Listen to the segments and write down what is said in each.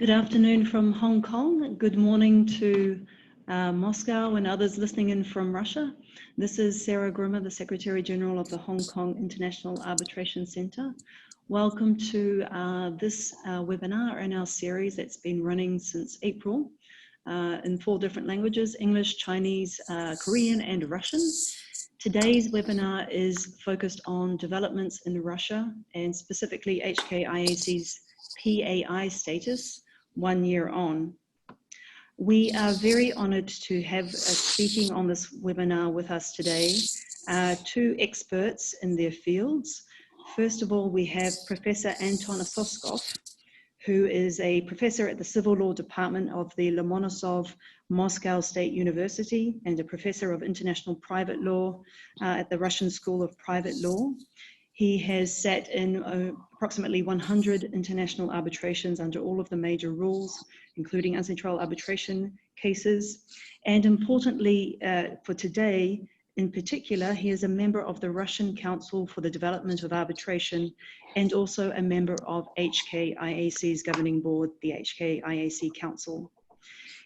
Good afternoon from Hong Kong. Good morning to Moscow and others listening in from Russia. This is Sarah Grimmer, the Secretary General of the Hong Kong International Arbitration Centre. Welcome to this webinar in our series that's been running since April in 4 different languages: English, Chinese, Korean and Russian. Today's webinar is focused on developments in Russia and specifically HKIAC'S PAI status 1 year on. We are very honoured to have speaking on this webinar with us today 2 experts in their fields. First of all, we have Professor Anton Ososkov, who is a professor at the Civil Law Department of the Lomonosov Moscow State University and a professor of international private law at the Russian School of Private Law. He has sat in approximately 100 international arbitrations under all of the major rules, including uncitral arbitration cases. And importantly for today, in particular, he is a member of the Russian Council for the Development of Arbitration and also a member of HKIAC's governing board, the HKIAC Council.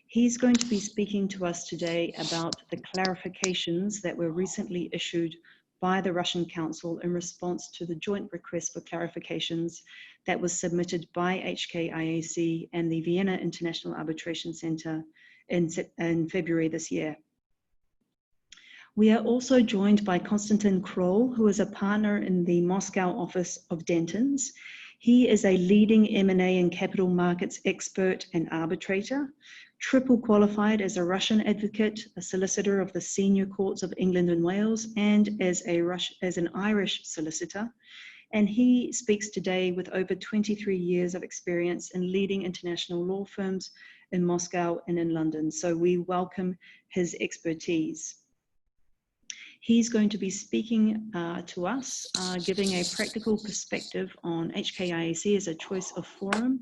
He's going to be speaking to us today about the clarifications that were recently issued by the Russian Council in response to the joint request for clarifications that was submitted by HKIAC and the Vienna International Arbitration Centre in February this year. We are also joined by Konstantin Kroll, who is a partner in the Moscow office of Dentons. He is a leading M&A and capital markets expert and arbitrator, triple qualified as a Russian advocate, a solicitor of the senior courts of England and Wales, and as an Irish solicitor. And he speaks today with over 23 years of experience in leading international law firms in Moscow and in London. So we welcome his expertise. He's going to be speaking to us, giving a practical perspective on HKIAC as a choice of forum,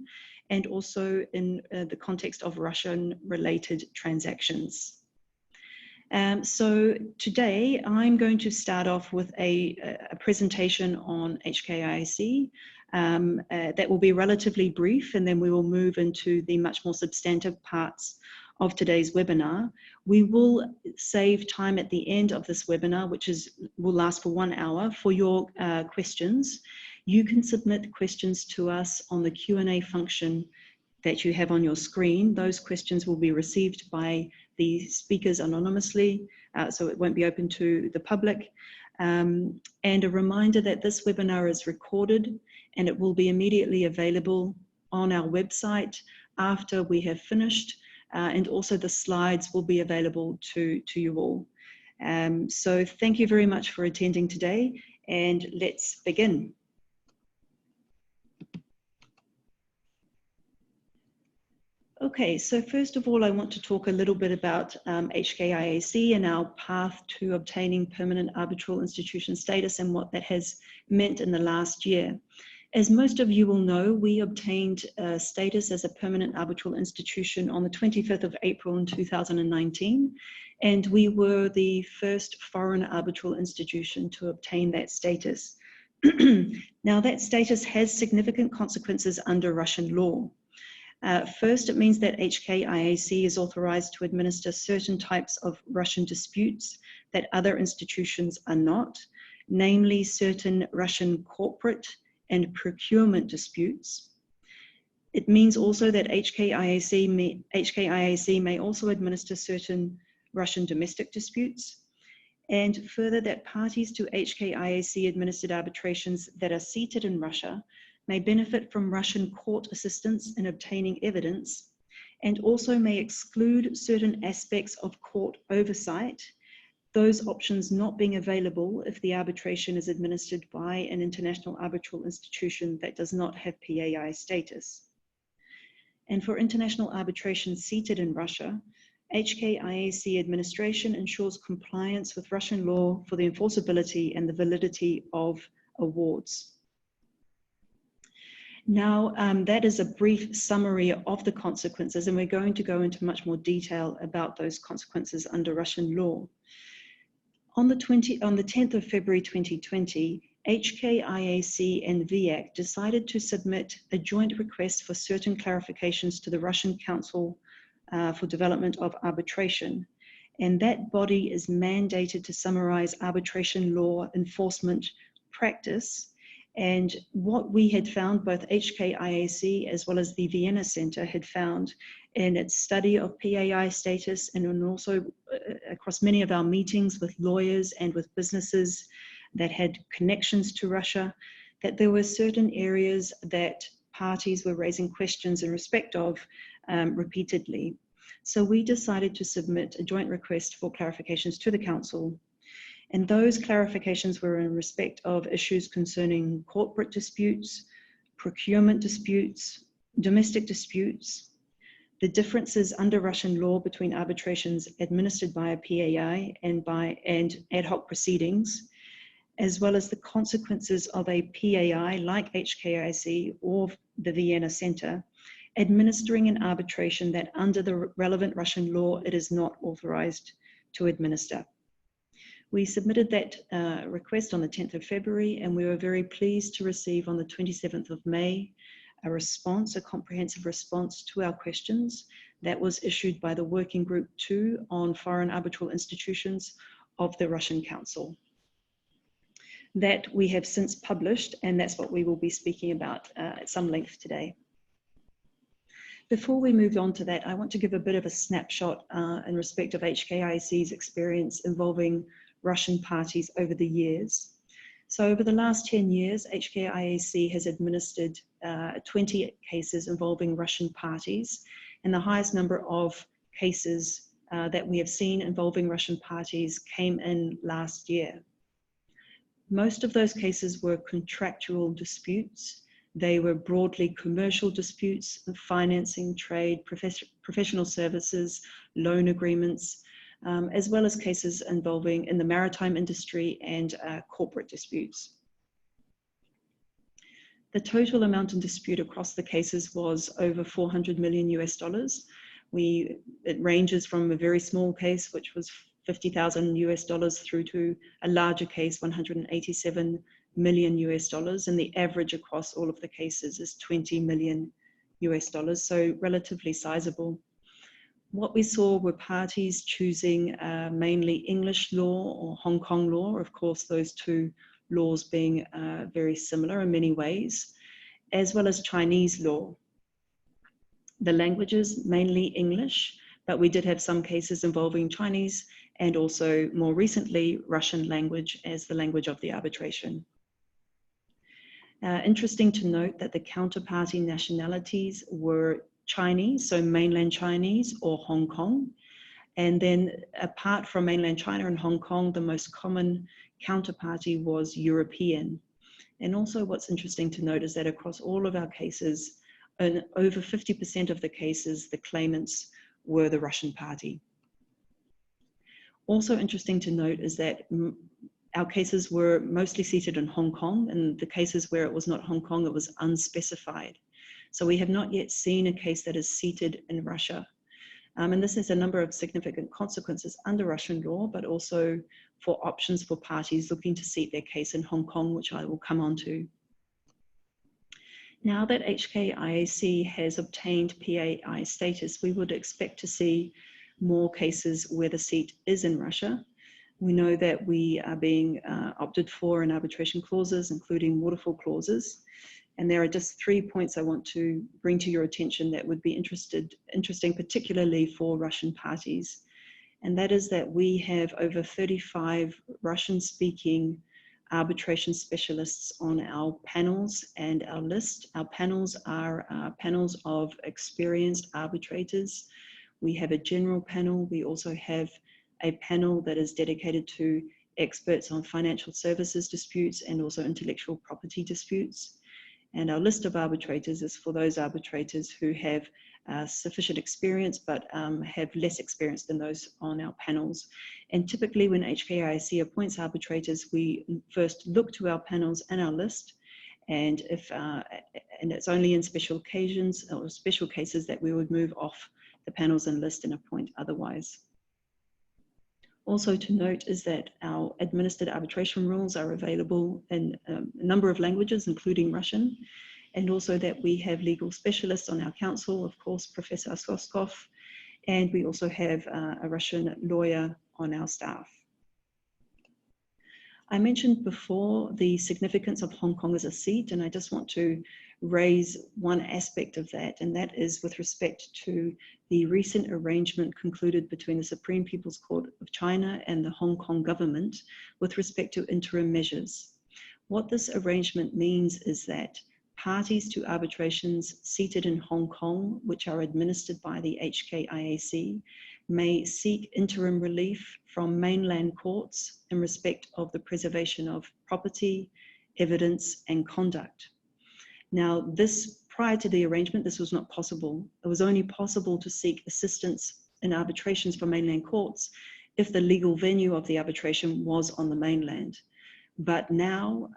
and also in the context of Russian-related transactions. So today, I'm going to start off with a presentation on HKIAC that will be relatively brief, and then we will move into the much more substantive parts of today's webinar. We will save time at the end of this webinar, which will last for 1 hour, for your questions. You can submit questions to us on the Q&A function that you have on your screen. Those questions will be received by the speakers anonymously, so it won't be open to the public. And a reminder that this webinar is recorded and it will be immediately available on our website after we have finished. And also the slides will be available to you all. So thank you very much for attending today, and let's begin. Okay, so first of all, I want to talk a little bit about HKIAC and our path to obtaining permanent arbitral institution status and what that has meant in the last year. As most of you will know, we obtained status as a permanent arbitral institution on the 25th of April in 2019, and we were the first foreign arbitral institution to obtain that status. Now, that status has significant consequences under Russian law. First, it means that HKIAC is authorized to administer certain types of Russian disputes that other institutions are not, namely certain Russian corporate and procurement disputes. It means also that HKIAC may also administer certain Russian domestic disputes, and further that parties to HKIAC administered arbitrations that are seated in Russia may benefit from Russian court assistance in obtaining evidence, and also may exclude certain aspects of court oversight, those options not being available if the arbitration is administered by an international arbitral institution that does not have PAI status. And for international arbitration seated in Russia, HKIAC administration ensures compliance with Russian law for the enforceability and the validity of awards. Now, that is a brief summary of the consequences, and we're going to go into much more detail about those consequences under Russian law. On the 10th of February 2020, HKIAC and VIAC decided to submit a joint request for certain clarifications to the Russian Council for Development of Arbitration. And that body is mandated to summarize arbitration law enforcement practice. And what we had found, both HKIAC as well as the Vienna Center had found in its study of PAI status, and also across many of our meetings with lawyers and with businesses that had connections to Russia, that there were certain areas that parties were raising questions in respect of repeatedly. So we decided to submit a joint request for clarifications to the Council. And those clarifications were in respect of issues concerning corporate disputes, procurement disputes, domestic disputes, the differences under Russian law between arbitrations administered by a PAI and ad hoc proceedings, as well as the consequences of a PAI like HKIAC or the Vienna Center administering an arbitration that under the relevant Russian law it is not authorized to administer. We submitted that request on the 10th of February, and we were very pleased to receive on the 27th of May a response, a comprehensive response to our questions that was issued by the Working Group 2 on Foreign Arbitral Institutions of the Russian Council. That we have since published, and that's what we will be speaking about at some length today. Before we move on to that, I want to give a bit of a snapshot in respect of HKIAC's experience involving Russian parties over the years. So over the last 10 years, HKIAC has administered 20 cases involving Russian parties, and the highest number of cases that we have seen involving Russian parties came in last year. Most of those cases were contractual disputes. They were broadly commercial disputes, financing, trade, professional services, loan agreements, as well as cases involving in the maritime industry and corporate disputes. The total amount in dispute across the cases was over $400 million US. It ranges from a very small case, which was $50,000 US through to a larger case, $187 million US, and the average across all of the cases is $20 million US, so relatively sizable. What we saw were parties choosing mainly English law or Hong Kong law, of course those two laws being very similar in many ways, as well as Chinese law. The languages, mainly English, but we did have some cases involving Chinese and also more recently Russian language as the language of the arbitration. Interesting to note that the counterparty nationalities were Chinese, so mainland Chinese or Hong Kong. And then apart from mainland China and Hong Kong, the most common counterparty was European. And also what's interesting to note is that across all of our cases, in over 50% of the cases, the claimants were the Russian party. Also interesting to note is that our cases were mostly seated in Hong Kong, and the cases where it was not Hong Kong, it was unspecified. So we have not yet seen a case that is seated in Russia. And this has a number of significant consequences under Russian law, but also for options for parties looking to seat their case in Hong Kong, which I will come on to. Now that HKIAC has obtained PAI status, we would expect to see more cases where the seat is in Russia. We know that we are being opted for in arbitration clauses, including waterfall clauses. And there are just 3 points I want to bring to your attention that would be interesting, particularly for Russian parties. And that is that we have over 35 Russian-speaking arbitration specialists on our panels and our list. Our panels are panels of experienced arbitrators. We have a general panel. We also have a panel that is dedicated to experts on financial services disputes and also intellectual property disputes. And our list of arbitrators is for those arbitrators who have sufficient experience but have less experience than those on our panels. And typically when HKIAC appoints arbitrators, we first look to our panels and our list, and and it's only in special occasions or special cases that we would move off the panels and list and appoint otherwise. Also to note is that our administered arbitration rules are available in a number of languages, including Russian, and also that we have legal specialists on our council, of course, Professor Soskov, and we also have a Russian lawyer on our staff. I mentioned before the significance of Hong Kong as a seat, and I just want to raise one aspect of that, and that is with respect to the recent arrangement concluded between the Supreme People's Court of China and the Hong Kong government with respect to interim measures. What this arrangement means is that parties to arbitrations seated in Hong Kong, which are administered by the HKIAC, may seek interim relief from mainland courts in respect of the preservation of property, evidence, and conduct. Now, prior to the arrangement, this was not possible. It was only possible to seek assistance in arbitrations from mainland courts if the legal venue of the arbitration was on the mainland. But now,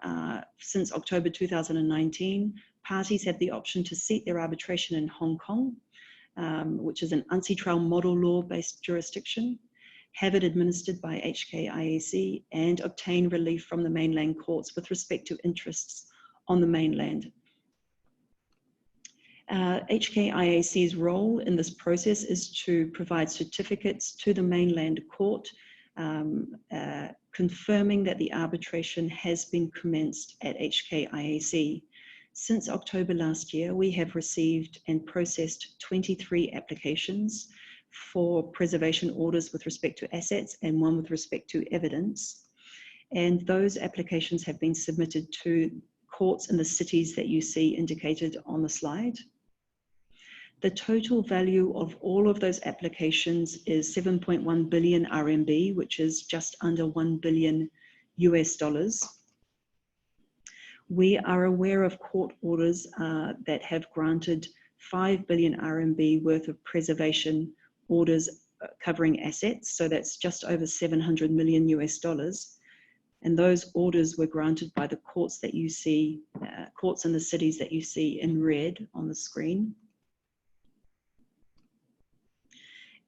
since October 2019, parties have the option to seek their arbitration in Hong Kong, which is an UNCITRAL model law-based jurisdiction, have it administered by HKIAC, and obtain relief from the mainland courts with respect to interests on the mainland. HKIAC's role in this process is to provide certificates to the mainland court confirming that the arbitration has been commenced at HKIAC. Since October last year, we have received and processed 23 applications for preservation orders with respect to assets and one with respect to evidence. And those applications have been submitted to courts in the cities that you see indicated on the slide. The total value of all of those applications is 7.1 billion RMB, which is just under $1 billion US. We are aware of court orders that have granted 5 billion RMB worth of preservation orders covering assets. So that's just over 700 million US. And those orders were granted by the courts that you see, courts in the cities that you see in red on the screen.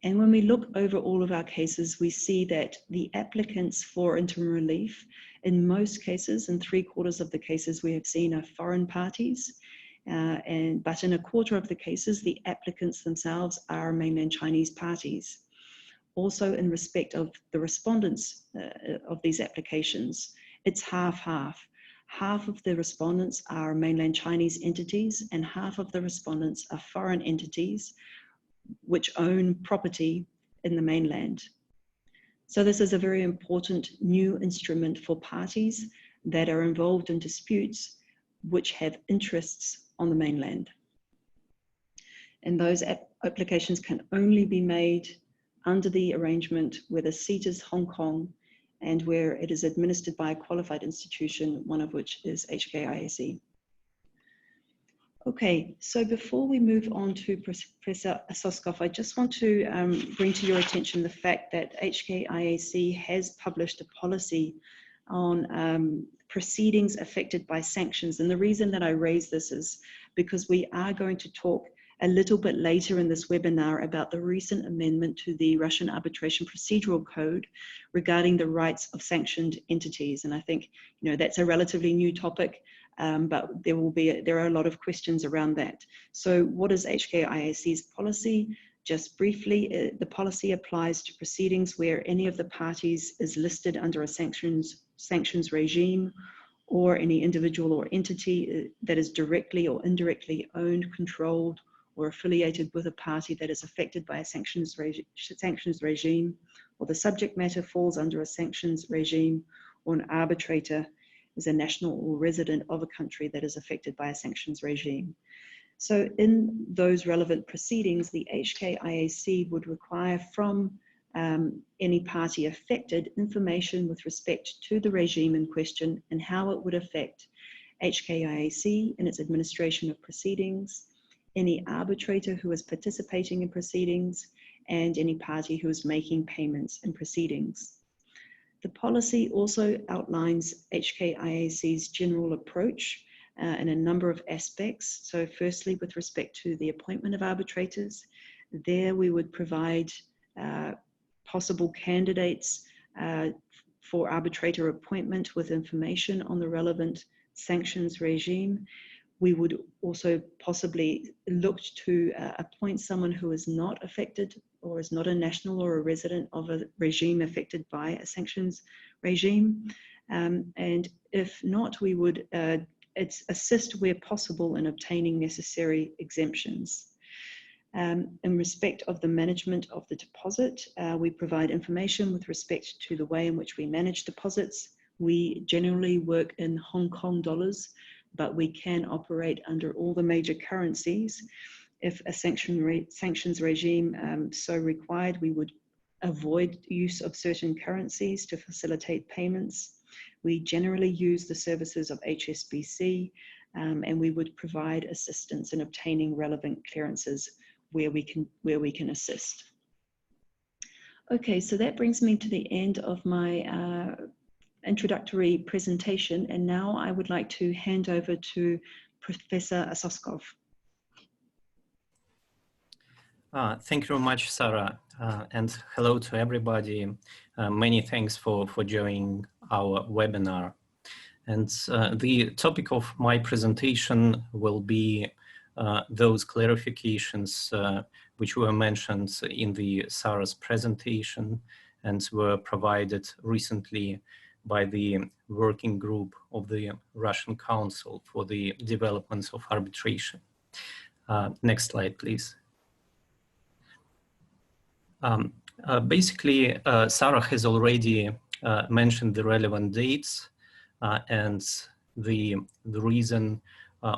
And when we look over all of our cases, we see that the applicants for interim relief, in most cases, in 3/4 of the cases we have seen are foreign parties, but in 1/4 of the cases, the applicants themselves are mainland Chinese parties. Also, in respect of the respondents of these applications, it's half-half. Half of the respondents are mainland Chinese entities, and half of the respondents are foreign entities which own property in the mainland. So this is a very important new instrument for parties that are involved in disputes which have interests on the mainland. And those applications can only be made under the arrangement where the seat is Hong Kong and where it is administered by a qualified institution, one of which is HKIAC. Okay, so before we move on to Professor Soskov, I just want to bring to your attention the fact that HKIAC has published a policy on proceedings affected by sanctions. And the reason that I raise this is because we are going to talk a little bit later in this webinar about the recent amendment to the Russian Arbitration Procedural Code regarding the rights of sanctioned entities. And I think, that's a relatively new topic. But there are a lot of questions around that. So what is HKIAC's policy? Just briefly, the policy applies to proceedings where any of the parties is listed under a sanctions regime, or any individual or entity that is directly or indirectly owned, controlled, or affiliated with a party that is affected by a sanctions regime, or the subject matter falls under a sanctions regime, or an arbitrator is a national or resident of a country that is affected by a sanctions regime. So in those relevant proceedings, the HKIAC would require from any party affected information with respect to the regime in question and how it would affect HKIAC in its administration of proceedings, any arbitrator who is participating in proceedings, and any party who is making payments in proceedings. The policy also outlines HKIAC's general approach in a number of aspects. So firstly, with respect to the appointment of arbitrators, there we would provide possible candidates for arbitrator appointment with information on the relevant sanctions regime. We would also possibly look to appoint someone who is not affected or is not a national or a resident of a regime affected by a sanctions regime. And if not, we would assist where possible in obtaining necessary exemptions. In respect of the management of the deposit, we provide information with respect to the way in which we manage deposits. We generally work in Hong Kong dollars, but we can operate under all the major currencies. If a sanctions regime so required, we would avoid use of certain currencies to facilitate payments. We generally use the services of HSBC, and we would provide assistance in obtaining relevant clearances where we can assist. Okay, so that brings me to the end of my introductory presentation, and now I would like to hand over to Professor Asoskov. Thank you very much, Sarah, and hello to everybody. Many thanks for joining our webinar. And the topic of my presentation will be those clarifications which were mentioned in the Sarah's presentation and were provided recently by the working group of the Russian Council for the Development of Arbitration. Next slide, please. Basically, Sarah has already mentioned the relevant dates and the reason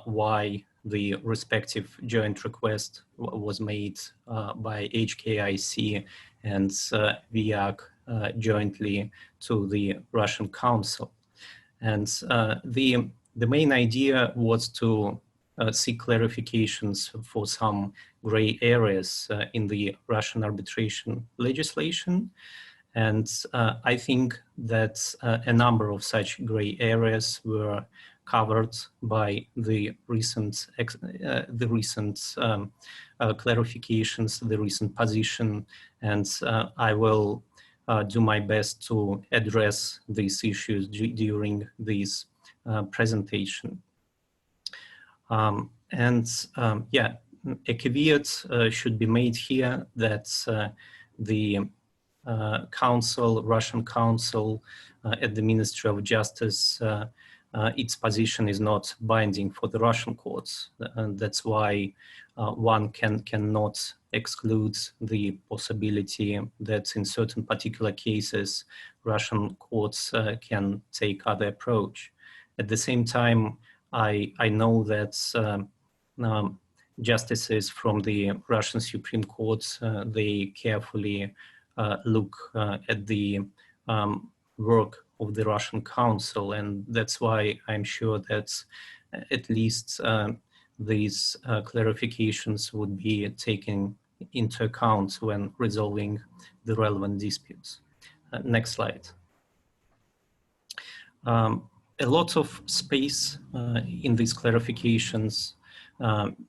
why the respective joint request was made by HKIAC and VIAC jointly to the Russian Council. And the main idea was to seek clarifications for some gray areas in the Russian arbitration legislation. And I think that a number of such gray areas were covered by the recent clarifications, the recent position, and I will do my best to address these issues during this presentation. Yeah, a caveat should be made here that the Russian Council at the Ministry of Justice, its position is not binding for the Russian courts. And that's why one cannot exclude the possibility that in certain particular cases, Russian courts can take other approach. At the same time, I know that justices from the Russian Supreme Court, they carefully look at the work of the Russian Council, and that's why I'm sure that at least these clarifications would be taken into account when resolving the relevant disputes. Next slide. A lot of space in these clarifications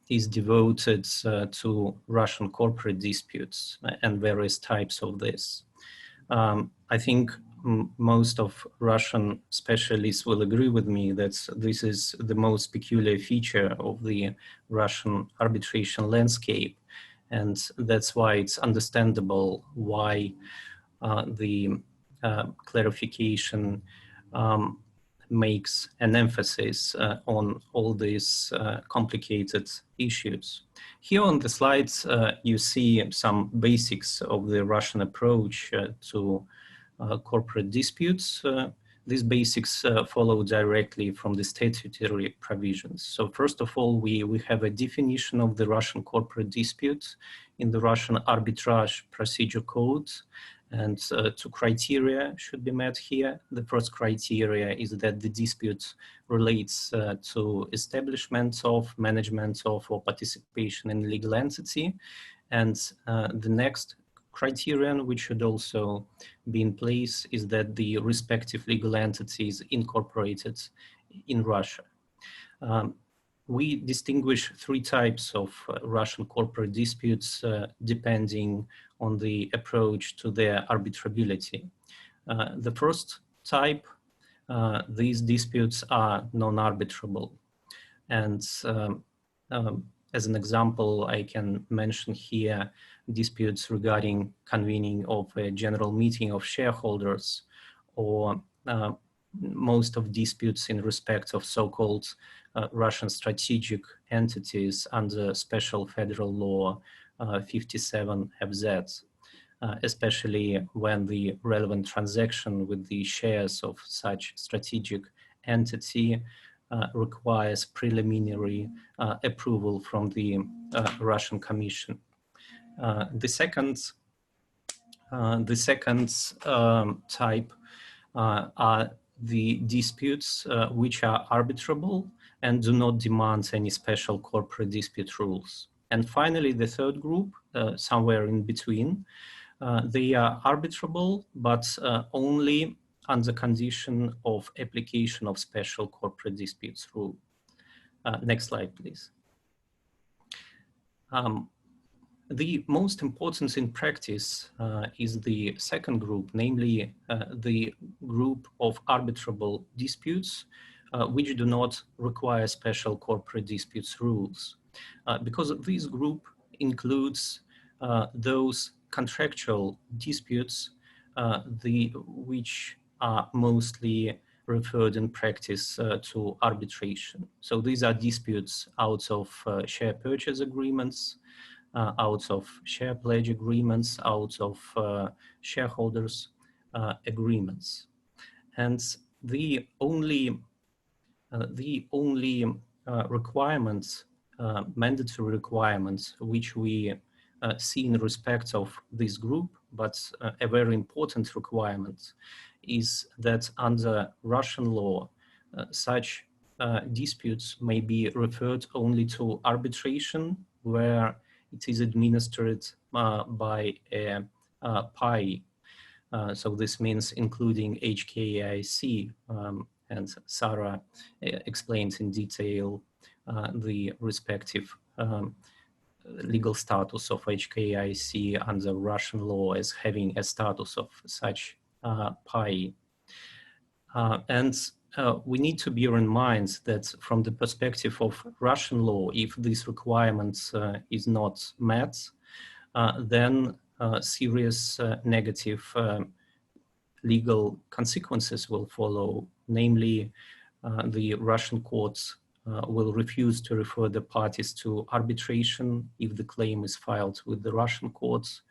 is devoted to Russian corporate disputes and various types of this. I think most of Russian specialists will agree with me that this is the most peculiar feature of the Russian arbitration landscape. And that's why it's understandable why the clarification makes an emphasis on all these complicated issues. Here on the slides, you see some basics of the Russian approach to corporate disputes. These basics follow directly from the statutory provisions. So first of all, we have a definition of the Russian corporate dispute in the Russian Arbitrage Procedure Code. And two criteria should be met here. The first criteria is that the dispute relates to establishment of, management of, or participation in legal entity. And the next criterion, which should also be in place, is that the respective legal entity is incorporated in Russia. We distinguish three types of Russian corporate disputes depending on the approach to their arbitrability. The first type, these disputes are non-arbitrable. And as an example, I can mention here disputes regarding convening of a general meeting of shareholders, or most of disputes in respect of so-called Russian strategic entities under special federal law 57 FZ, especially when the relevant transaction with the shares of such strategic entity requires preliminary approval from the Russian Commission. The second type are the disputes which are arbitrable and do not demand any special corporate dispute rules. And finally, the third group, somewhere in between, they are arbitrable, but only under condition of application of special corporate disputes rule. Next slide, please. The most important in practice is the second group, namely the group of arbitrable disputes which do not require special corporate disputes rules. Because this group includes those contractual disputes which are mostly referred in practice to arbitration. So these are disputes out of share purchase agreements, out of share pledge agreements, out of shareholders agreements. And the only requirements, mandatory requirements, which we see in respect of this group, but a very important requirement is that under Russian law, such disputes may be referred only to arbitration where it is administered by a PAI. So this means including HKIAC, and Sarah explains in detail the respective legal status of HKIAC under Russian law as having a status of such PAI. And we need to bear in mind that from the perspective of Russian law, if this requirement is not met, then serious negative legal consequences will follow. Namely, the Russian courts will refuse to refer the parties to arbitration if the claim is filed with the Russian courts,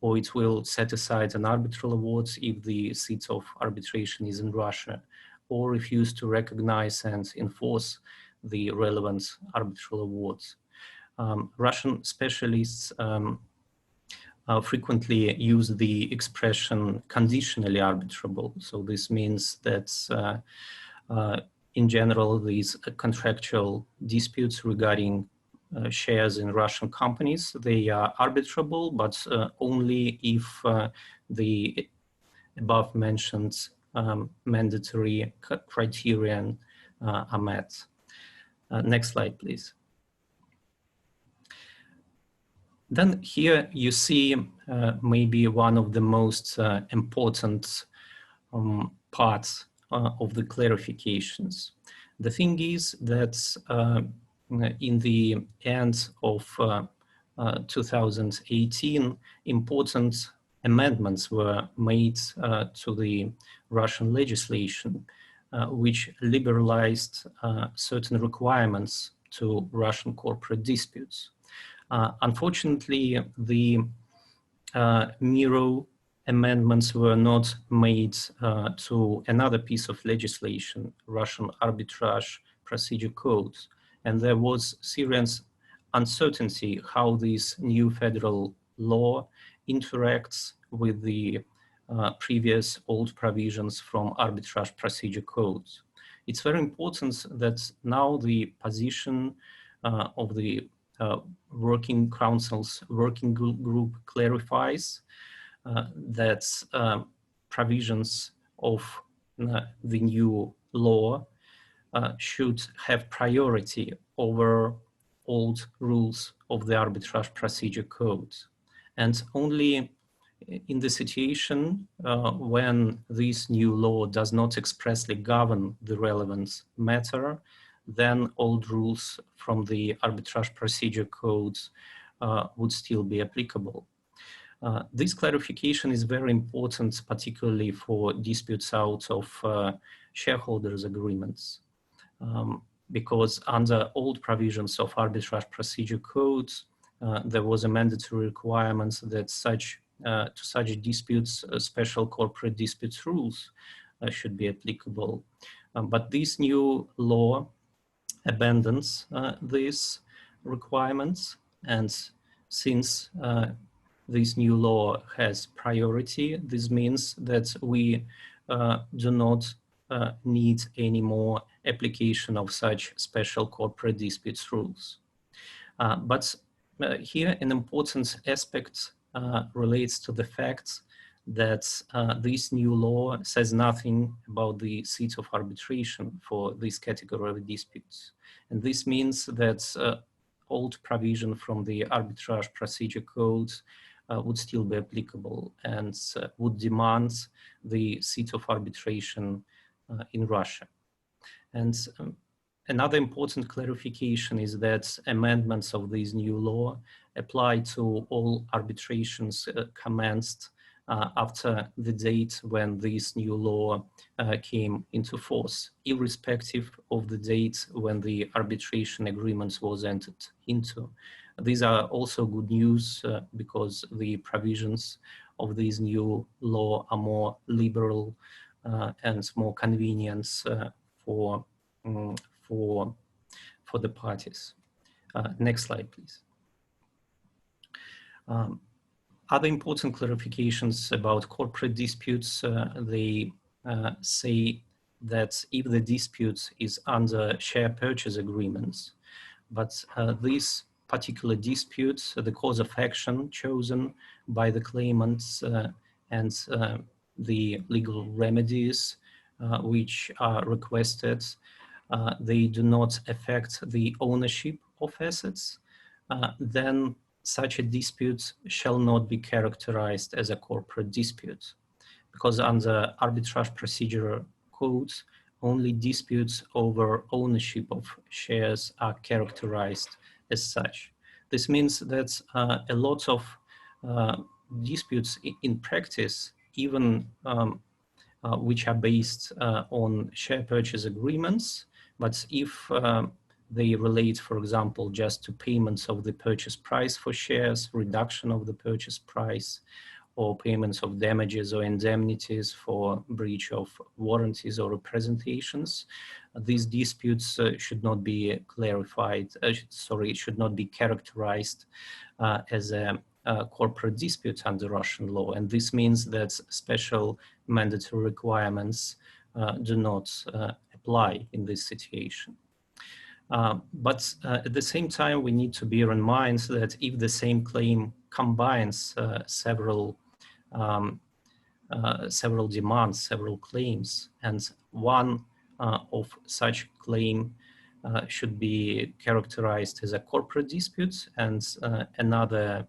or it will set aside an arbitral award if the seat of arbitration is in Russia, or refuse to recognize and enforce the relevant arbitral awards. Russian specialists frequently use the expression conditionally arbitrable. So this means that in general, these contractual disputes regarding shares in Russian companies, they are arbitrable, but only if the above mentioned mandatory criterion are met. Next slide, please. Then here you see maybe one of the most important parts of the clarifications. The thing is that in the end of 2018, important amendments were made to the Russian legislation, which liberalized certain requirements to Russian corporate disputes. Unfortunately, the mirror amendments were not made to another piece of legislation, Russian Arbitrage Procedure Code, and there was serious uncertainty how this new federal law interacts with the previous old provisions from Arbitrage Procedure Code. It's very important that now the position of the Working Council's working group clarifies that provisions of the new law should have priority over old rules of the Arbitrage Procedure Code. And only in the situation when this new law does not expressly govern the relevant matter, then old rules from the arbitrage procedure codes would still be applicable. This clarification is very important, particularly for disputes out of shareholders' agreements, because under old provisions of arbitrage procedure codes, there was a mandatory requirement that to such disputes, special corporate disputes rules should be applicable. But this new law abandons these requirements, and since this new law has priority, this means that we do not need any more application of such special corporate disputes rules. But here an important aspect relates to the fact that this new law says nothing about the seat of arbitration for this category of disputes. And this means that old provision from the arbitrage procedure codes would still be applicable and would demand the seat of arbitration in Russia. And another important clarification is that amendments of this new law apply to all arbitrations commenced after the date when this new law came into force, irrespective of the date when the arbitration agreement was entered into. These are also good news because the provisions of this new law are more liberal and more convenient for the parties. Next slide, please. Other important clarifications about corporate disputes, they say that if the dispute is under share purchase agreements, but this particular dispute, the cause of action chosen by the claimants and the legal remedies which are requested, they do not affect the ownership of assets, then such a dispute shall not be characterized as a corporate dispute, because under arbitrage procedure codes, only disputes over ownership of shares are characterized as such. This means that a lot of disputes in practice, even which are based on share purchase agreements, but if they relate, for example, just to payments of the purchase price for shares, reduction of the purchase price, or payments of damages or indemnities for breach of warranties or representations, these disputes should not be should not be characterized as a corporate dispute under Russian law. And this means that special mandatory requirements do not apply in this situation. But at the same time, we need to bear in mind that if the same claim combines several demands, several claims, and one of such claim should be characterized as a corporate dispute, and another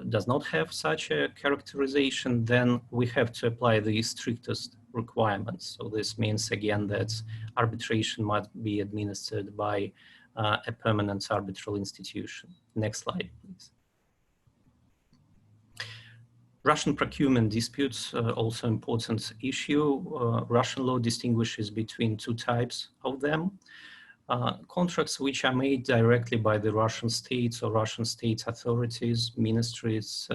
does not have such a characterization, then we have to apply the strictest requirements. So this means again that arbitration must be administered by a permanent arbitral institution. Next slide, please. Russian procurement disputes, also important issue. Russian law distinguishes between two types of them. Contracts which are made directly by the Russian states or Russian state authorities, ministries,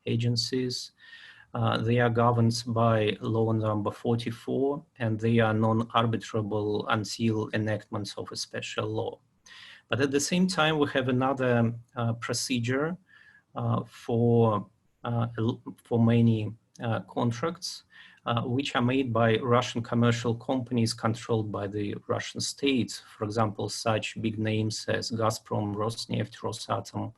agencies. They are governed by law number 44, and they are non-arbitrable until enactment of a special law. But at the same time, we have another procedure for many contracts which are made by Russian commercial companies controlled by the Russian state. For example, such big names as Gazprom, Rosneft, Rosatom.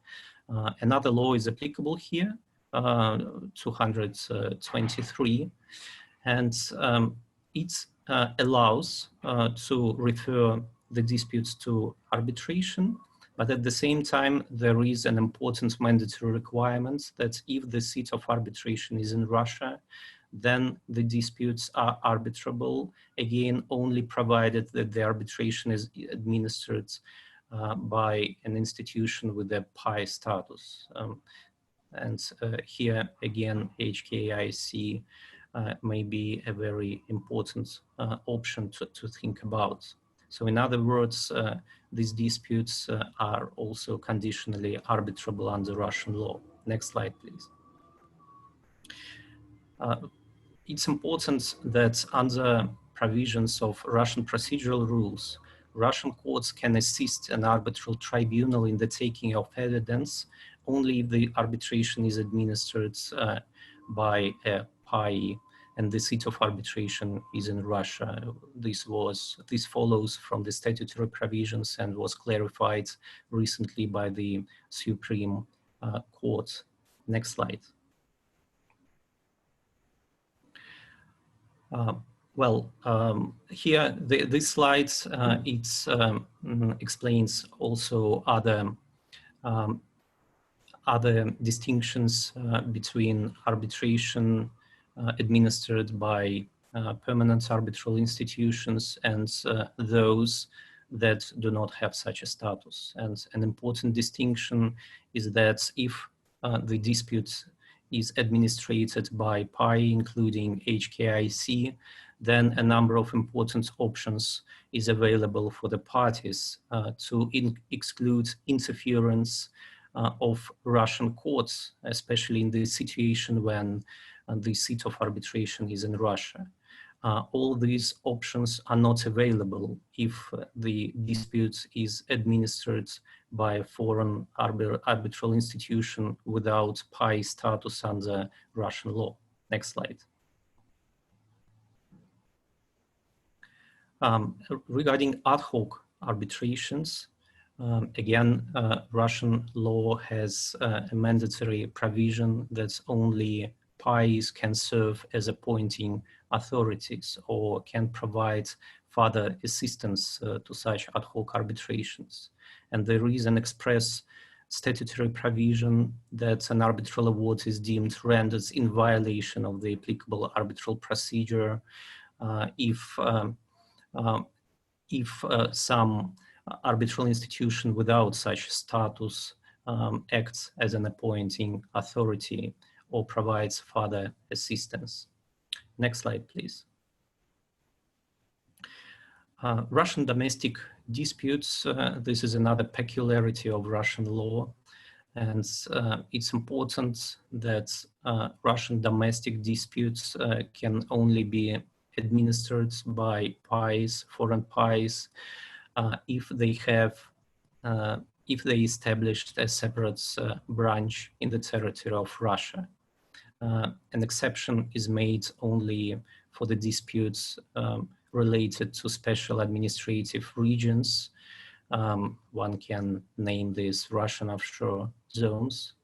Another law is applicable here, 223, and it allows to refer the disputes to arbitration But at the same time, there is an important mandatory requirement that if the seat of arbitration is in Russia, then the disputes are arbitrable, again, only provided that the arbitration is administered by an institution with a PAI status. Here, again, HKIAC may be a very important option to think about. So in other words, these disputes are also conditionally arbitrable under Russian law. Next slide, please. It's important that under provisions of Russian procedural rules, Russian courts can assist an arbitral tribunal in the taking of evidence only if the arbitration is administered by a PAI and the seat of arbitration is in Russia. This follows from the statutory provisions and was clarified recently by the Supreme Court. Next slide. Here, this slide, explains also other distinctions between arbitration administered by permanent arbitral institutions and those that do not have such a status. And an important distinction is that if the dispute is administered by PAI, including HKIAC, then a number of important options is available for the parties to exclude interference of Russian courts, especially in the situation when the seat of arbitration is in Russia. All these options are not available if the dispute is administered by a foreign arbitral institution without PAI status under Russian law. Next slide. Regarding ad hoc arbitrations, again, Russian law has a mandatory provision that only PAIs can serve as appointing authorities or can provide further assistance to such ad hoc arbitrations. And there is an express statutory provision that an arbitral award is deemed rendered in violation of the applicable arbitral procedure if some arbitral institution without such status acts as an appointing authority or provides further assistance. Next slide, please. Russian domestic disputes, this is another peculiarity of Russian law. And it's important that Russian domestic disputes can only be administered by PAIs, foreign PAIs, if they established a separate branch in the territory of Russia. An exception is made only for the disputes related to special administrative regions. One can name these Russian offshore zones.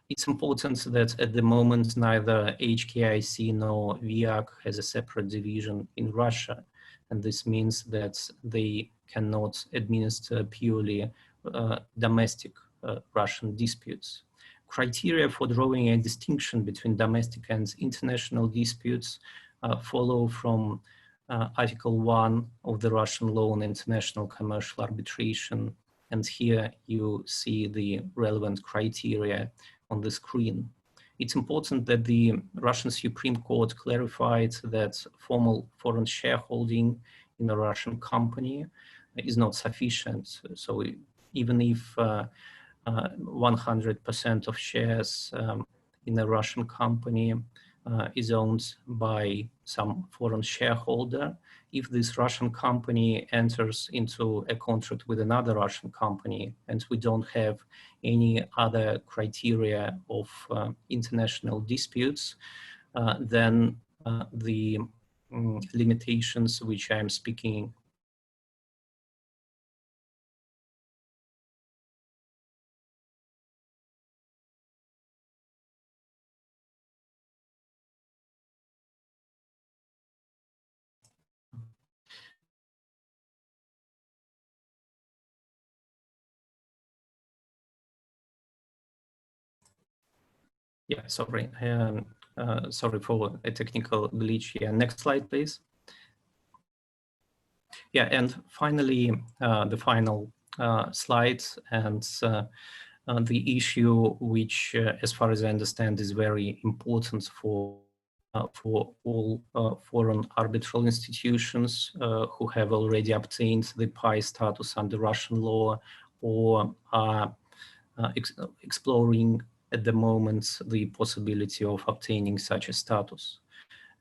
It's important that at the moment, neither HKIAC nor VIAC has a separate division in Russia. And this means that they cannot administer purely domestic Russian disputes. Criteria for drawing a distinction between domestic and international disputes follow from Article 1 of the Russian law on international commercial arbitration. And here you see the relevant criteria on the screen. It's important that the Russian Supreme Court clarified that formal foreign shareholding in a Russian company is not sufficient. So even if 100% of shares in a Russian company is owned by some foreign shareholder, if this Russian company enters into a contract with another Russian company and we don't have any other criteria of international disputes, then the limitations which I'm speaking Yeah, sorry. Sorry for a technical glitch here. Next slide, please. Yeah, and finally, the final slide and the issue which, as far as I understand, is very important for all foreign arbitral institutions who have already obtained the PAI status under Russian law or are exploring at the moment the possibility of obtaining such a status.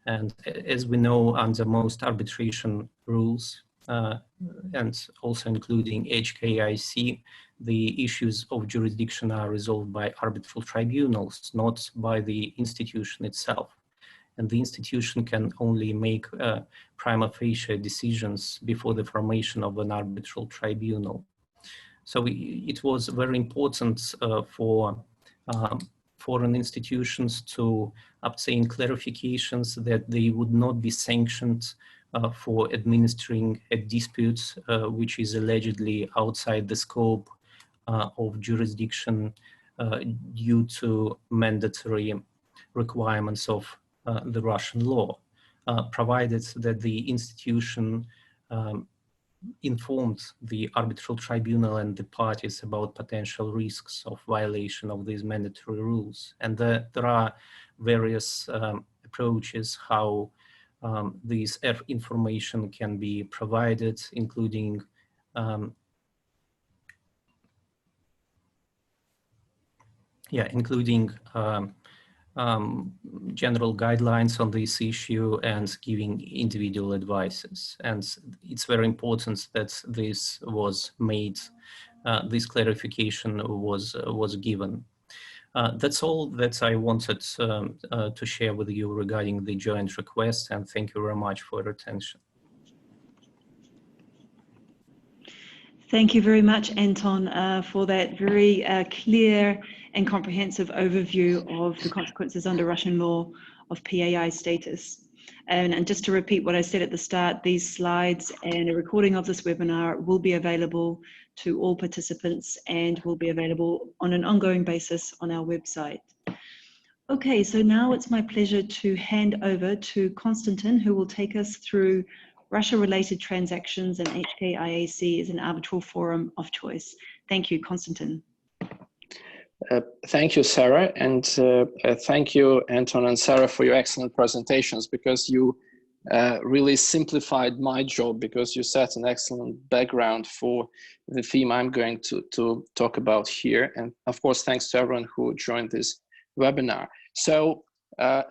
And as we know, under most arbitration rules, and also including HKIAC, the issues of jurisdiction are resolved by arbitral tribunals, not by the institution itself. And the institution can only make prima facie decisions before the formation of an arbitral tribunal. So it was very important for foreign institutions to obtain clarifications that they would not be sanctioned for administering a dispute which is allegedly outside the scope of jurisdiction due to mandatory requirements of the Russian law, provided that the institution informed the arbitral tribunal and the parties about potential risks of violation of these mandatory rules. And there are various approaches how this information can be provided, including general guidelines on this issue and giving individual advices. And it's very important that this was made, this clarification was given. That's all that I wanted to share with you regarding the joint request, and thank you very much for your attention. Thank you very much, Anton, for that very clear and comprehensive overview of the consequences under Russian law of PAI status. And just to repeat what I said at the start, these slides and a recording of this webinar will be available to all participants and will be available on an ongoing basis on our website. Okay, so now it's my pleasure to hand over to Konstantin, who will take us through Russia-related transactions and HKIAC is an arbitral forum of choice. Thank you, Konstantin. Thank you, Sarah, and thank you, Anton and Sarah, for your excellent presentations, because you really simplified my job, because you set an excellent background for the theme I'm going to talk about here. And of course, thanks to everyone who joined this webinar. So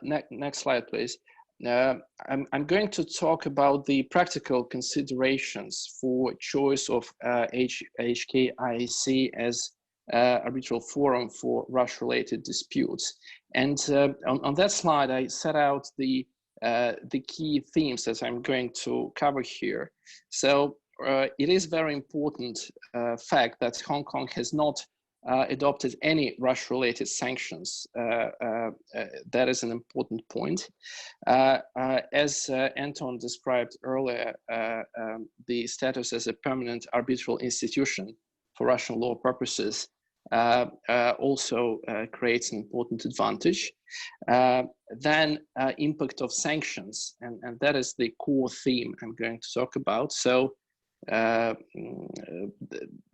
next slide, please. I'm going to talk about the practical considerations for choice of HKIAC as arbitral forum for Russia-related disputes. And on that slide, I set out the key themes that I'm going to cover here. So it is very important fact that Hong Kong has not adopted any Russia-related sanctions. That is an important point. As Anton described earlier, the status as a permanent arbitral institution for Russian law purposes also creates an important advantage. Then impact of sanctions, and that is the core theme I'm going to talk about. So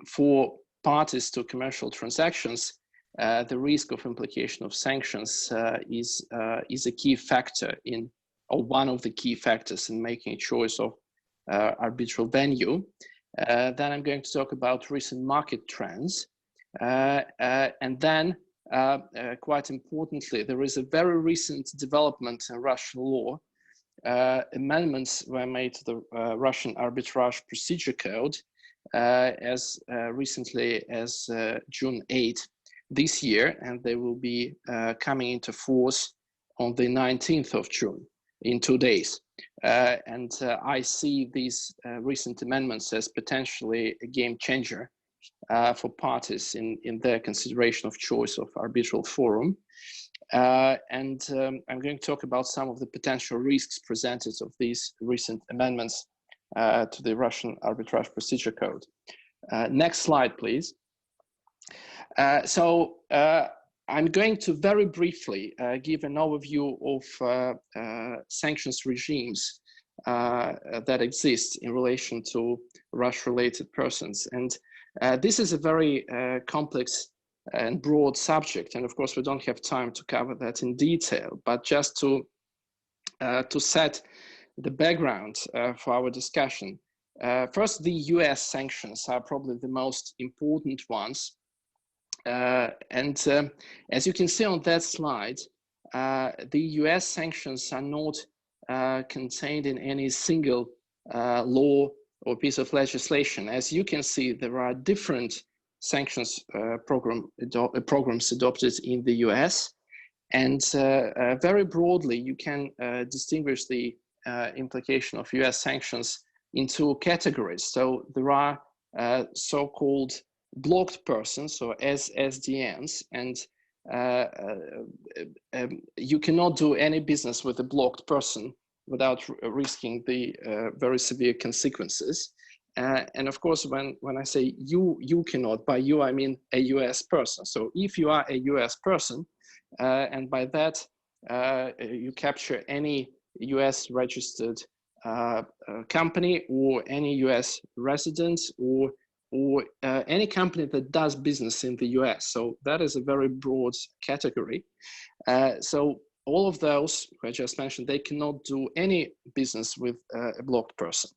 for parties to commercial transactions, the risk of implication of sanctions is a key factor in, or one of the key factors in making a choice of arbitral venue. Then I'm going to talk about recent market trends. And then, quite importantly, there is a very recent development in Russian law. Amendments were made to the Russian Arbitrage Procedure Code as recently as June 8 this year, and they will be coming into force on the 19th of June, in 2 days. And I see these recent amendments as potentially a game changer for parties in their consideration of choice of arbitral forum. And I'm going to talk about some of the potential risks presented of these recent amendments to the Russian Arbitrage Procedure Code. Next slide, please. So I'm going to very briefly give an overview of sanctions regimes that exist in relation to Russia-related persons. And this is a very complex and broad subject. And of course, we don't have time to cover that in detail, but just to set the background for our discussion. First, the US sanctions are probably the most important ones. As you can see on that slide, the US sanctions are not contained in any single law or piece of legislation. As you can see, there are different sanctions programs adopted in the US. And very broadly, you can distinguish the implication of US sanctions in two categories. So there are so-called blocked persons, or SSDNs, and you cannot do any business with a blocked person without risking the very severe consequences. And of course, when I say you cannot, by you I mean a US person. So if you are a US person, and by that you capture any US registered company or any US resident or any company that does business in the US. So that is a very broad category. So all of those who I just mentioned, they cannot do any business with a blocked person.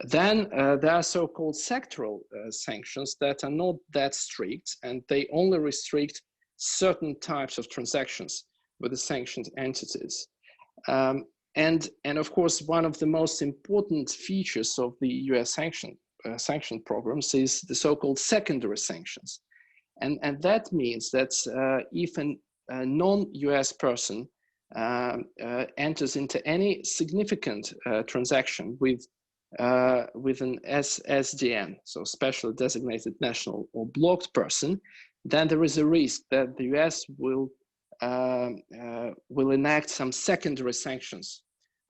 Then there are so-called sectoral sanctions that are not that strict, and they only restrict certain types of transactions with the sanctioned entities. And of course, one of the most important features of the US sanction programs is the so-called secondary sanctions. And that means that if a non-US person enters into any significant transaction with an SSDN, so specially designated national or blocked person, then there is a risk that the US will enact some secondary sanctions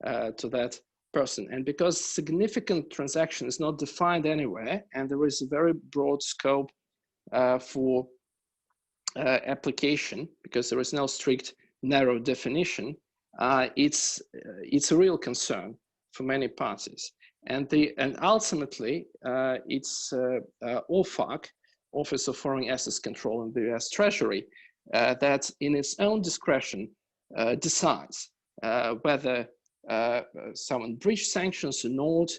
to that person. And because significant transaction is not defined anywhere, and there is a very broad scope for application, because there is no strict narrow definition, it's a real concern for many parties. And ultimately, it's OFAC, Office of Foreign Assets Control in the US Treasury, that in its own discretion decides whether someone breached sanctions or not,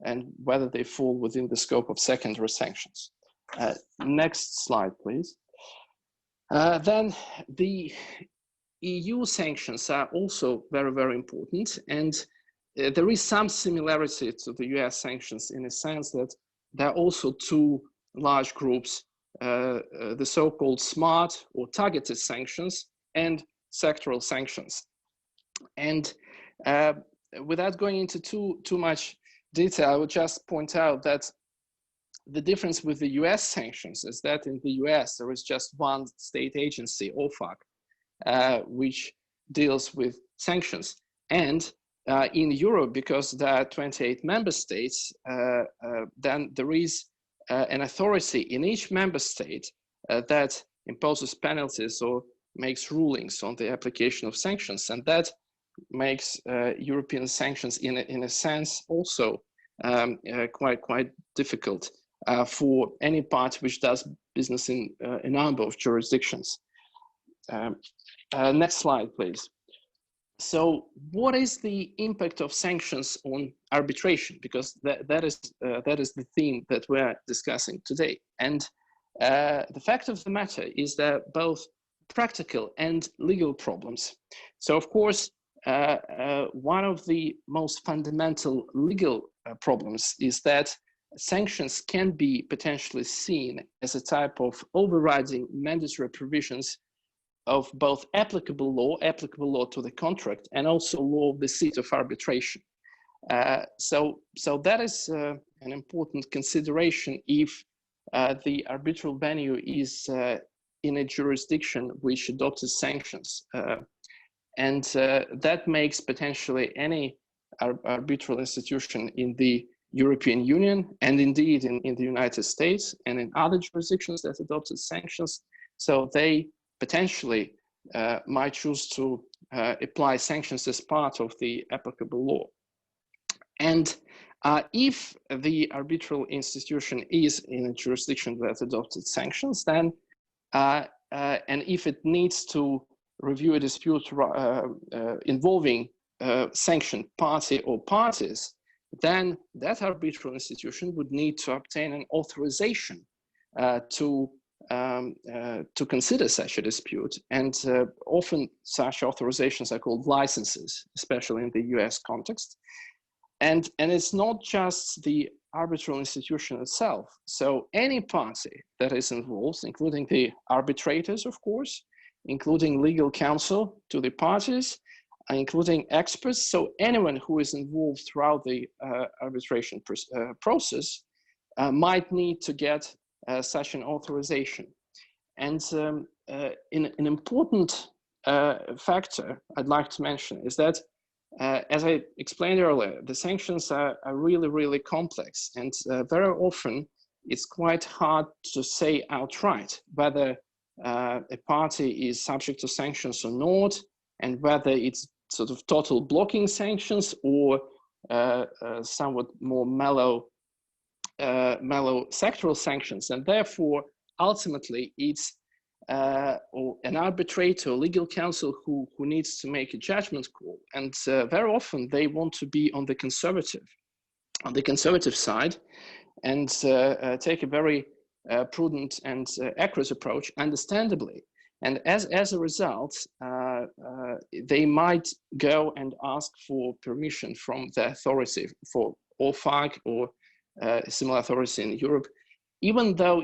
and whether they fall within the scope of secondary sanctions. Next slide, please. Then the EU sanctions are also very, very important, and there is some similarity to the US sanctions in a sense that there are also two large groups, the so-called smart or targeted sanctions and sectoral sanctions. And without going into too much detail, I would just point out that the difference with the US sanctions is that in the US, there is just one state agency, OFAC, which deals with sanctions. And in Europe, because there are 28 member states, then there is an authority in each member state that imposes penalties or makes rulings on the application of sanctions. And that makes European sanctions in a sense also quite difficult for any party which does business in a number of jurisdictions. Next slide, please. So what is the impact of sanctions on arbitration? Because that is the theme that we're discussing today. And the fact of the matter is that both practical and legal problems. So of course, one of the most fundamental legal problems is that sanctions can be potentially seen as a type of overriding mandatory provisions of both applicable law to the contract, and also law of the seat of arbitration. So that is an important consideration if the arbitral venue is in a jurisdiction which adopted sanctions. And that makes potentially any arbitral institution in the European Union, and indeed in the United States and in other jurisdictions that adopted sanctions, so they potentially might choose to apply sanctions as part of the applicable law. And if the arbitral institution is in a jurisdiction that adopted sanctions, then and if it needs to review a dispute involving sanctioned party or parties, then that arbitral institution would need to obtain an authorization to consider such a dispute. And often such authorizations are called licenses, especially in the US context. And it's not just the arbitral institution itself. So any party that is involved, including the arbitrators, of course, including legal counsel to the parties, including experts, so anyone who is involved throughout the arbitration process might need to get such an authorization. And an important factor I'd like to mention is that, as I explained earlier, the sanctions are really, really complex, and very often it's quite hard to say outright whether a party is subject to sanctions or not, and whether it's sort of total blocking sanctions or somewhat more mellow sectoral sanctions. And therefore, ultimately, it's an arbitrator or legal counsel who needs to make a judgment call. And very often they want to be on the conservative side and take a very prudent and accurate approach, understandably. And as a result, they might go and ask for permission from the authority for VIAC or a similar authority in Europe, even though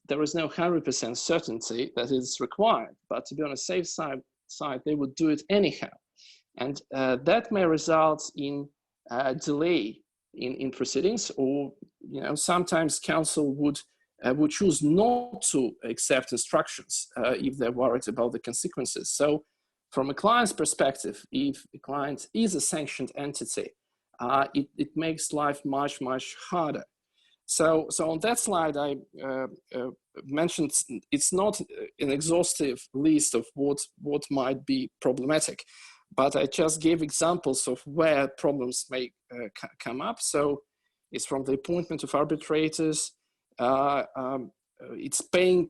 there is no 100% certainty that it's required. But to be on a safe side, they would do it anyhow. And that may result in delay in proceedings, or sometimes counsel would choose not to accept instructions if they're worried about the consequences. So from a client's perspective, if a client is a sanctioned entity, it makes life much, much harder. So on that slide, I mentioned it's not an exhaustive list of what might be problematic, but I just gave examples of where problems may come up. So it's from the appointment of arbitrators, it's paying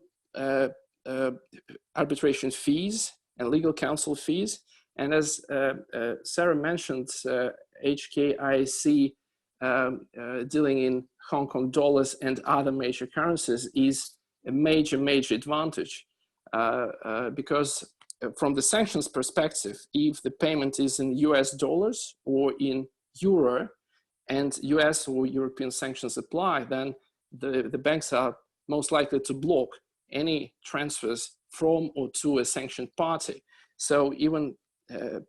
arbitration fees and legal counsel fees. And as Sarah mentioned, HKIAC dealing in Hong Kong dollars and other major currencies is a major advantage because from the sanctions perspective, if the payment is in US dollars or in euro and US or European sanctions apply, then the banks are most likely to block any transfers from or to a sanctioned party. So even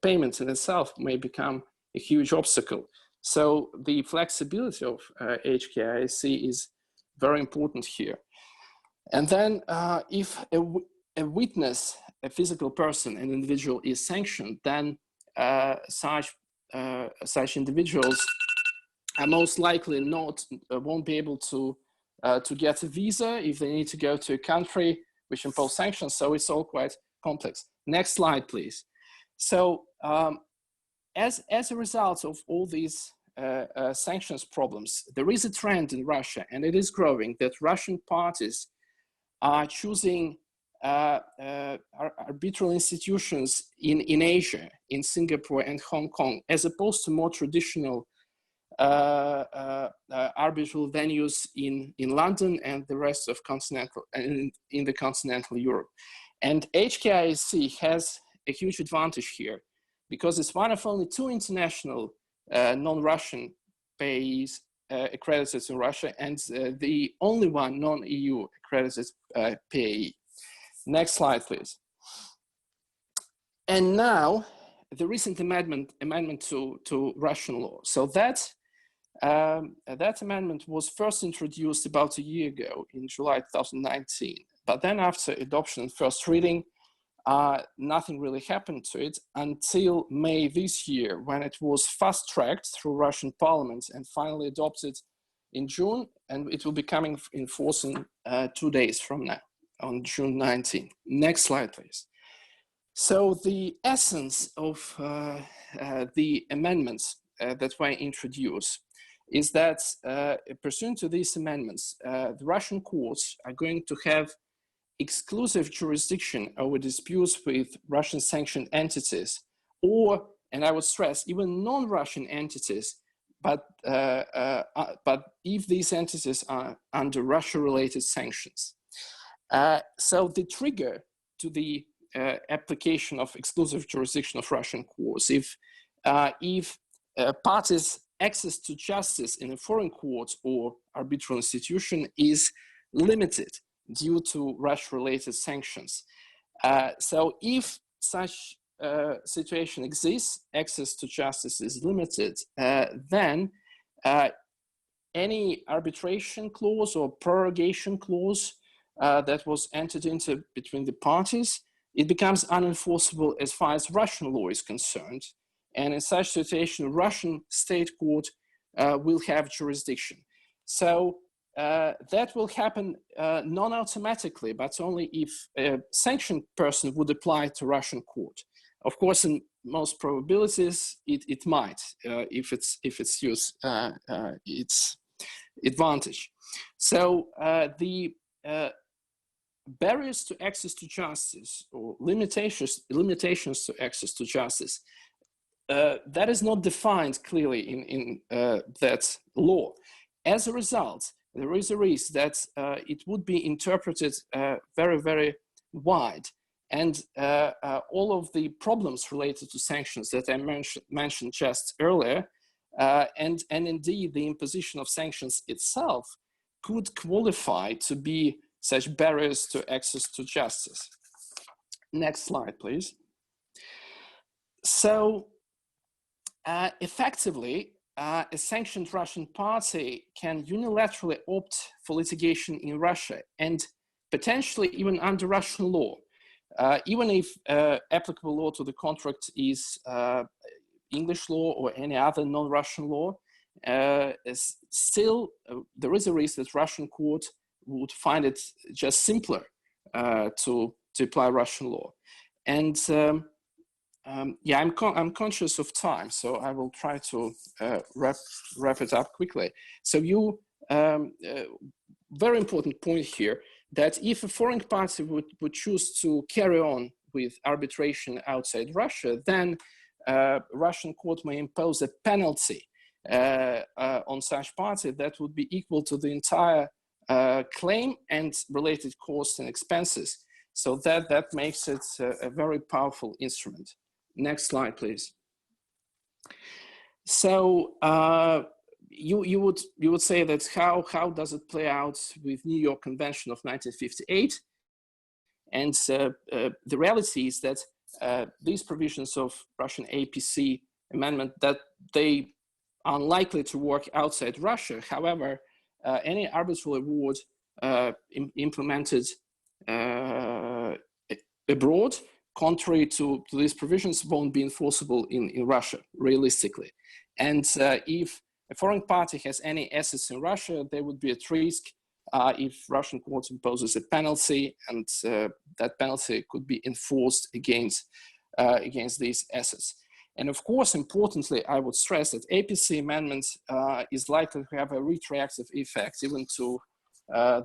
payments in itself may become a huge obstacle. So the flexibility of HKIAC is very important here. And then if a witness, a physical person, an individual is sanctioned, then such individuals are most likely won't be able to get a visa if they need to go to a country which impose sanctions. So it's all quite complex. Next slide, please. So as a result of all these sanctions problems, there is a trend in Russia, and it is growing, that Russian parties are choosing arbitral institutions in Asia, in Singapore and Hong Kong, as opposed to more traditional arbitral venues in London and the rest of in the continental Europe. And HKIAC has a huge advantage here because it's one of only 2 international non-Russian PAIs accredited in Russia, and the only one non-EU accredited PAI. Next slide, please. And now the recent amendment to Russian law. So that amendment was first introduced about a year ago in July 2019. But then after adoption and first reading, nothing really happened to it until May this year, when it was fast-tracked through Russian parliament and finally adopted in June, and it will be coming in force in 2 days from now. on June 19. Next slide, please. So the essence of the amendments that were introduced is that pursuant to these amendments, the Russian courts are going to have exclusive jurisdiction over disputes with Russian sanctioned entities, or, and I would stress, even non-Russian entities, but if these entities are under Russia-related sanctions. So the trigger to the application of exclusive jurisdiction of Russian courts, if parties' access to justice in a foreign court or arbitral institution is limited due to Russia-related sanctions. So if such situation exists, access to justice is limited, then any arbitration clause or prorogation clause that was entered into between the parties, it becomes unenforceable as far as Russian law is concerned. And in such situation, Russian state court will have jurisdiction. So that will happen non-automatically, but only if a sanctioned person would apply to Russian court. Of course, in most probabilities, it might, if it's used its advantage. So the barriers to access to justice, or limitations to access to justice, that is not defined clearly in that law. As a result, there is a risk that it would be interpreted very, very wide. And all of the problems related to sanctions that I mentioned just earlier, and indeed the imposition of sanctions itself, could qualify to be such barriers to access to justice. Next slide, please. So effectively, a sanctioned Russian party can unilaterally opt for litigation in Russia, and potentially even under Russian law. Even if applicable law to the contract is English law or any other non-Russian law, still there is a risk that Russian court would find it just simpler to apply Russian law. And yeah, I'm conscious of time, so I will try to wrap it up quickly. So you, very important point here, that if a foreign party would choose to carry on with arbitration outside Russia, then Russian court may impose a penalty on such party that would be equal to the entire claim and related costs and expenses. So that makes it a very powerful instrument. Next slide, please. So you would say that how does it play out with New York Convention of 1958? And the reality is that these provisions of Russian APC amendment, that they are unlikely to work outside Russia. However, any arbitral award implemented abroad, contrary to these provisions, won't be enforceable in Russia, realistically. And if a foreign party has any assets in Russia, they would be at risk if Russian court imposes a penalty, and that penalty could be enforced against these assets. And of course, importantly, I would stress that APC amendment is likely to have a retroactive effect even to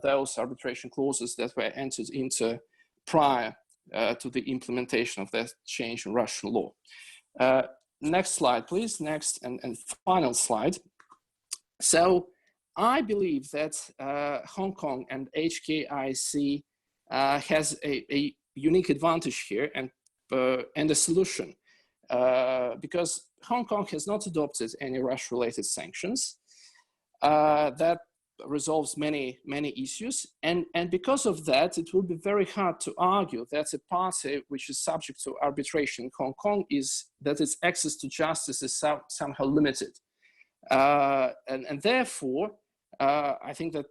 those arbitration clauses that were entered into prior to the implementation of that change in Russian law. Next slide, please. Next and final slide. So I believe that Hong Kong and HKIAC has a unique advantage here and a solution. Because Hong Kong has not adopted any Russia-related sanctions. That resolves many issues, and because of that, it will be very hard to argue that a party which is subject to arbitration in Hong Kong that its access to justice is somehow limited, and therefore I think that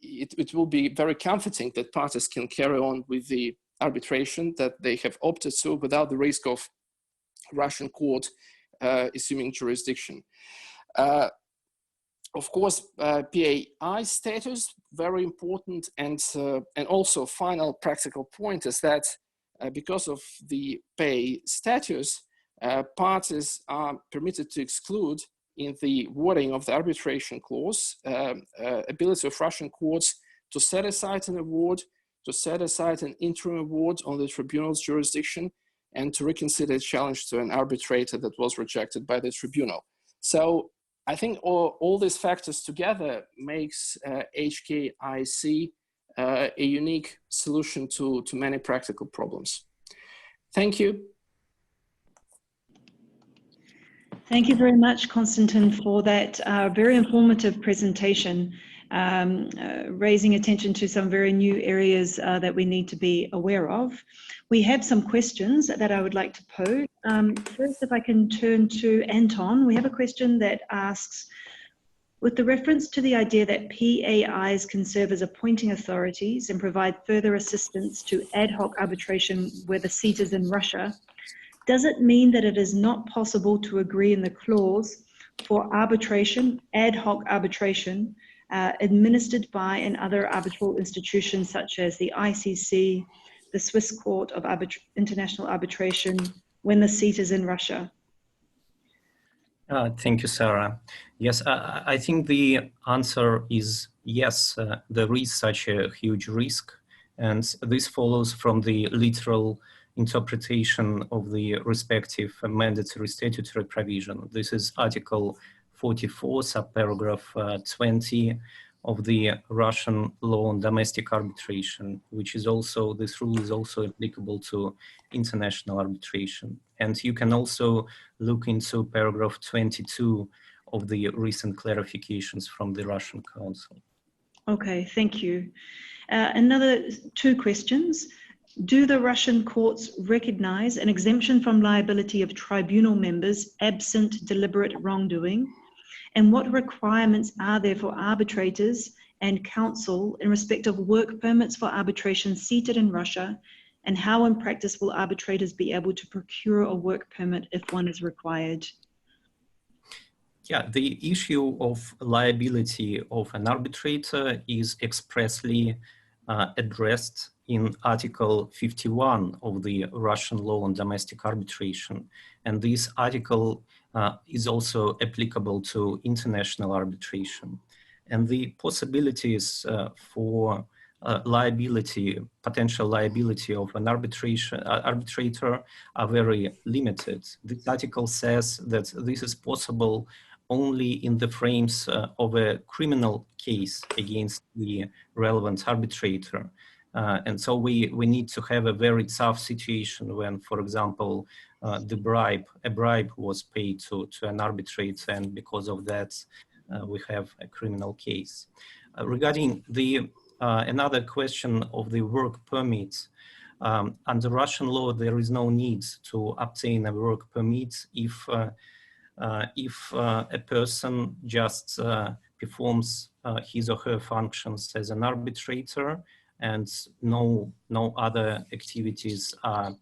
it will be very comforting that parties can carry on with the arbitration that they have opted to without the risk of Russian court assuming jurisdiction. Of course, PAI status, very important, and also final practical point is that because of the PAI status, parties are permitted to exclude in the wording of the arbitration clause ability of Russian courts to set aside an award, to set aside an interim award on the tribunal's jurisdiction, and to reconsider a challenge to an arbitrator that was rejected by the tribunal. So I think all these factors together makes HKIAC a unique solution to many practical problems. Thank you. Thank you very much, Konstantin, for that very informative presentation, raising attention to some very new areas that we need to be aware of. We have some questions that I would like to pose. First, if I can turn to Anton, we have a question that asks, with the reference to the idea that PAIs can serve as appointing authorities and provide further assistance to ad hoc arbitration where the seat is in Russia, does it mean that it is not possible to agree in the clause for arbitration, ad hoc arbitration, administered by and other arbitral institutions such as the ICC, the Swiss Court of International Arbitration, when the seat is in Russia? Thank you, Sarah. Yes, I think the answer is yes. There is such a huge risk, and this follows from the literal interpretation of the respective mandatory statutory provision. This is Article 44, subparagraph 20 of the Russian law on domestic arbitration, which is also, this rule is also applicable to international arbitration. And you can also look into paragraph 22 of the recent clarifications from the Russian Council. Okay, thank you. Another two questions. Do the Russian courts recognize an exemption from liability of tribunal members absent deliberate wrongdoing? And what requirements are there for arbitrators and counsel in respect of work permits for arbitration seated in Russia? And how in practice will arbitrators be able to procure a work permit if one is required? Yeah, the issue of liability of an arbitrator is expressly addressed in Article 51 of the Russian law on domestic arbitration. And this article is also applicable to international arbitration. And the possibilities for liability, potential liability of an arbitrator are very limited. This article says that this is possible only in the frames of a criminal case against the relevant arbitrator. And so we need to have a very tough situation when, for example, a bribe was paid to an arbitrator, and because of that, we have a criminal case. Regarding the another question of the work permit, under Russian law, there is no need to obtain a work permit if a person just performs his or her functions as an arbitrator and no other activities are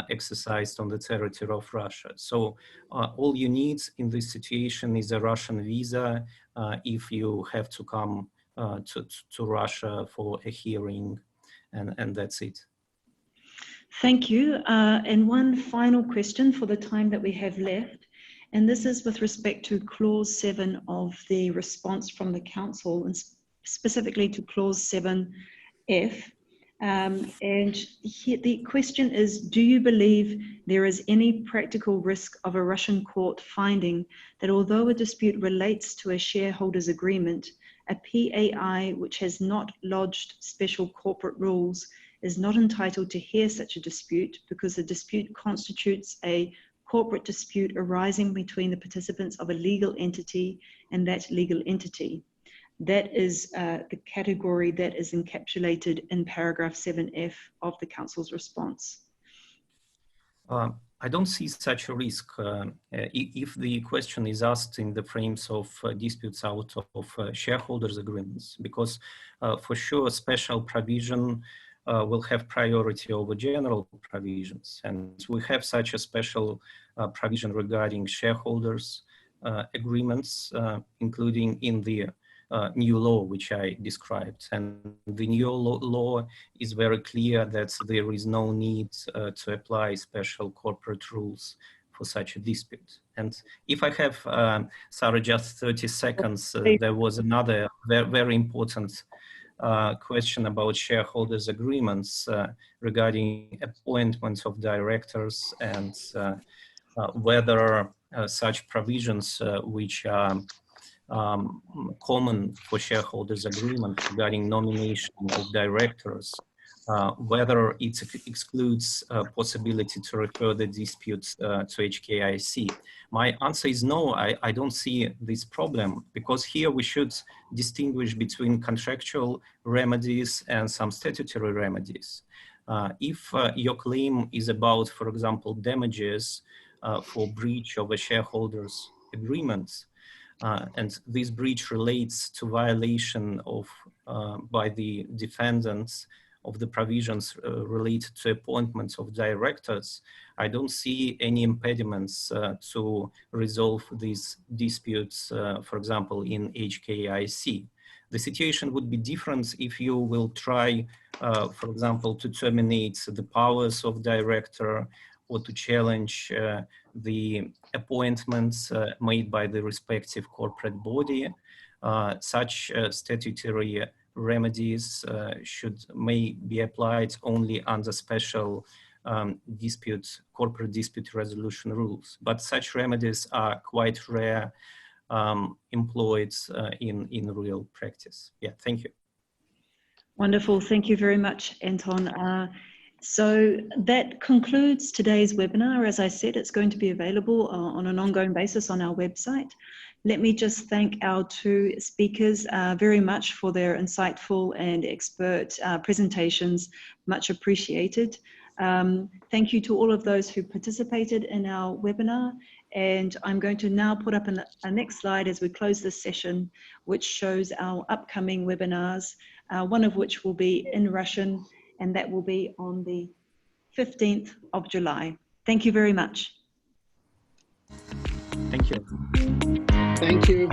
exercised on the territory of Russia. So all you need in this situation is a Russian visa if you have to come to Russia for a hearing, and that's it. Thank you. And one final question for the time that we have left. And this is with respect to clause 7 of the response from the council, and specifically to clause 7F. And here the question is, do you believe there is any practical risk of a Russian court finding that although a dispute relates to a shareholders agreement, a PAI which has not lodged special corporate rules is not entitled to hear such a dispute because the dispute constitutes a corporate dispute arising between the participants of a legal entity and that legal entity? That is the category that is encapsulated in paragraph 7F of the Council's response. I don't see such a risk if the question is asked in the frames of disputes out of shareholders agreements, because for sure special provision will have priority over general provisions. And we have such a special provision regarding shareholders agreements, including in the new law, which I described. And the new law is very clear that there is no need to apply special corporate rules for such a dispute. And if I have, Sarah, just 30 seconds, there was another very important question about shareholders' agreements regarding appointments of directors and whether such provisions which are common for shareholders' agreement regarding nomination of directors, whether it excludes possibility to refer the disputes to HKIAC. My answer is no, I don't see this problem, because here we should distinguish between contractual remedies and some statutory remedies. If your claim is about, for example, damages for breach of a shareholders' agreement, and this breach relates to violation of, by the defendants of the provisions related to appointments of directors, I don't see any impediments to resolve these disputes, for example, in HKIAC. The situation would be different if you will try, for example, to terminate the powers of director or to challenge the appointments made by the respective corporate body. Such statutory remedies may be applied only under special corporate dispute resolution rules. But such remedies are quite rare employed in real practice. Yeah, thank you. Wonderful, thank you very much, Anton. So that concludes today's webinar. As I said, it's going to be available on an ongoing basis on our website. Let me just thank our two speakers very much for their insightful and expert presentations, much appreciated. Thank you to all of those who participated in our webinar. And I'm going to now put up a next slide as we close this session, which shows our upcoming webinars, one of which will be in Russian, and that will be on the 15th of July. Thank you very much. Thank you. Thank you.